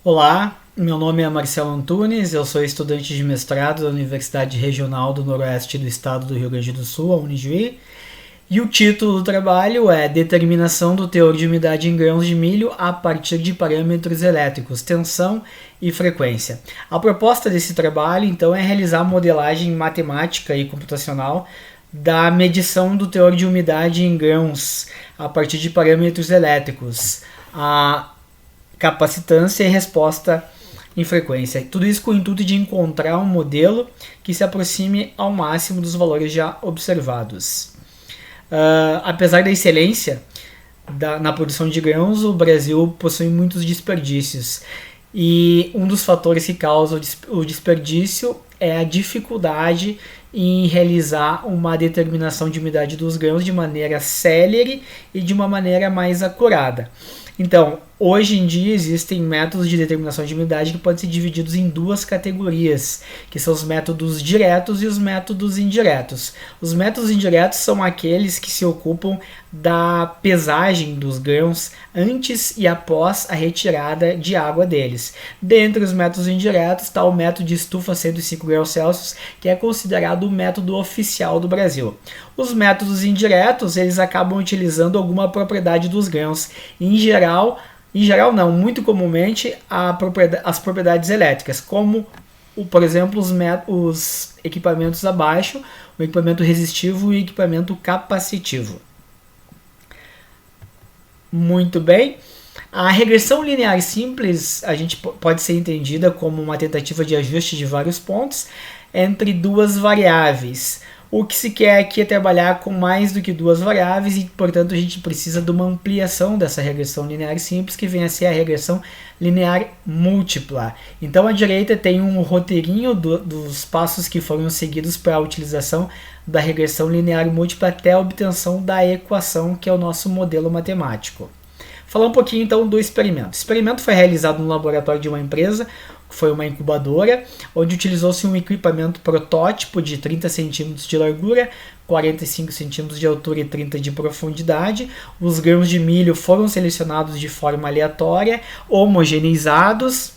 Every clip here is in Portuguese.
Olá, meu nome é Marcelo Antunes, eu sou estudante de mestrado da Universidade Regional do Noroeste do Estado do Rio Grande do Sul, a Unijuí, e o título do trabalho é Determinação do teor de umidade em grãos de milho a partir de parâmetros elétricos, tensão e frequência. A proposta desse trabalho, então, é realizar a modelagem matemática e computacional da medição do teor de umidade em grãos a partir de parâmetros elétricos, a capacitância e resposta em frequência. Tudo isso com o intuito de encontrar um modelo que se aproxime ao máximo dos valores já observados. Apesar da excelência na produção de grãos, o Brasil possui muitos desperdícios. E um dos fatores que causa o desperdício é a dificuldade em realizar uma determinação de umidade dos grãos de maneira célere e de uma maneira mais acurada. Então, hoje em dia existem métodos de determinação de umidade que podem ser divididos em duas categorias, que são os métodos diretos e os métodos indiretos. Os métodos indiretos são aqueles que se ocupam da pesagem dos grãos antes e após a retirada de água deles. Dentre os métodos indiretos está o método de estufa a 105 graus Celsius, que é considerado o método oficial do Brasil. Os métodos indiretos, eles acabam utilizando alguma propriedade dos grãos. Em geral não, muito comumente as propriedades elétricas, como, por exemplo, os equipamentos abaixo, o equipamento resistivo e o equipamento capacitivo. Muito bem. A regressão linear simples a gente pode ser entendida como uma tentativa de ajuste de vários pontos entre duas variáveis. O que se quer aqui é trabalhar com mais do que duas variáveis e, portanto, a gente precisa de uma ampliação dessa regressão linear simples, que vem a ser a regressão linear múltipla. Então, à direita tem um roteirinho dos passos que foram seguidos para a utilização da regressão linear múltipla até a obtenção da equação, que é o nosso modelo matemático. Falar um pouquinho, então, do experimento. O experimento foi realizado no laboratório de uma empresa, foi uma incubadora, onde utilizou-se um equipamento protótipo de 30 cm de largura, 45 cm de altura e 30 de profundidade. Os grãos de milho foram selecionados de forma aleatória, homogeneizados,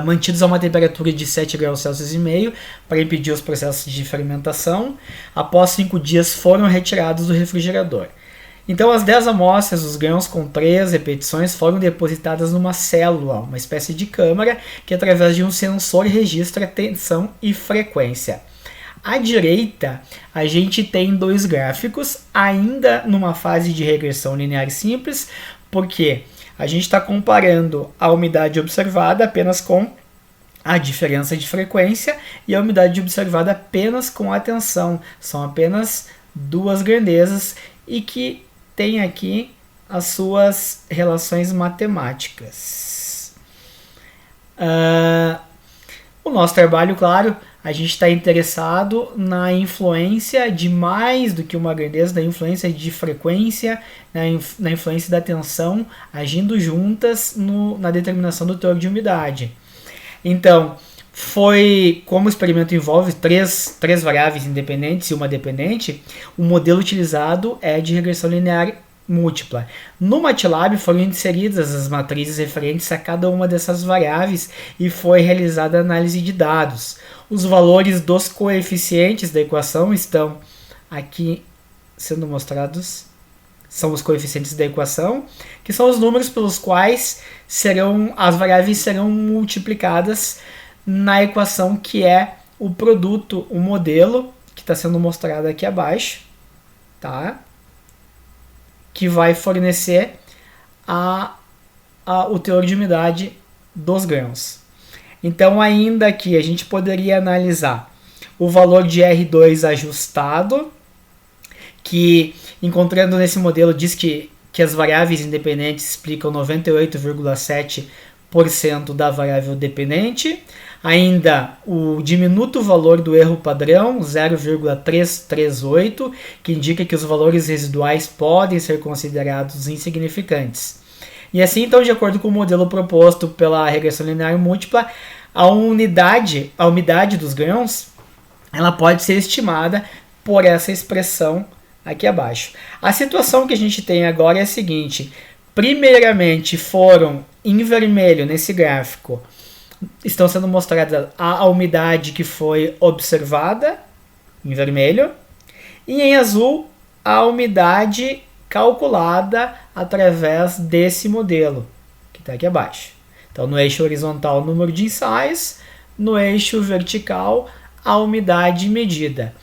mantidos a uma temperatura de 7 graus Celsius e meio para impedir os processos de fermentação. Após 5 dias foram retirados do refrigerador. Então, as 10 amostras, os grãos com 3 repetições, foram depositadas numa célula, uma espécie de câmara, que através de um sensor registra tensão e frequência. À direita, a gente tem dois gráficos, ainda numa fase de regressão linear simples, porque a gente está comparando a umidade observada apenas com a diferença de frequência e a umidade observada apenas com a tensão. São apenas duas grandezas e que tem aqui as suas relações matemáticas. O nosso trabalho, claro, a gente está interessado na influência de mais do que uma grandeza, da influência de frequência, na influência da tensão, agindo juntas na determinação do teor de umidade. Então, como o experimento envolve três variáveis independentes e uma dependente, o modelo utilizado é de regressão linear múltipla. No MATLAB foram inseridas as matrizes referentes a cada uma dessas variáveis e foi realizada a análise de dados. Os valores dos coeficientes da equação estão aqui sendo mostrados. São os coeficientes da equação, que são os números pelos quais as variáveis serão multiplicadas na equação, que é o produto, o modelo, que está sendo mostrado aqui abaixo, tá? Que vai fornecer o teor de umidade dos grãos. Então, ainda aqui, a gente poderia analisar o valor de R2 ajustado, que, encontrando nesse modelo, diz que as variáveis independentes explicam 98,7% da variável dependente. Ainda o diminuto valor do erro padrão, 0,338, que indica que os valores residuais podem ser considerados insignificantes. E assim, então, de acordo com o modelo proposto pela regressão linear múltipla, a umidade dos grãos ela pode ser estimada por essa expressão aqui abaixo. A situação que a gente tem agora é a seguinte: primeiramente foram em vermelho, nesse gráfico, estão sendo mostradas a umidade que foi observada, em vermelho, e em azul, a umidade calculada através desse modelo, que está aqui abaixo. Então, no eixo horizontal, o número de ensaios, no eixo vertical, a umidade medida.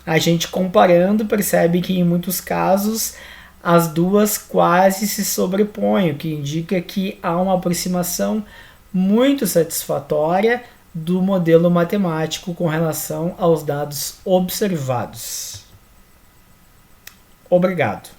A gente comparando percebe que em muitos casos as duas quase se sobrepõem, o que indica que há uma aproximação muito satisfatória do modelo matemático com relação aos dados observados. Obrigado.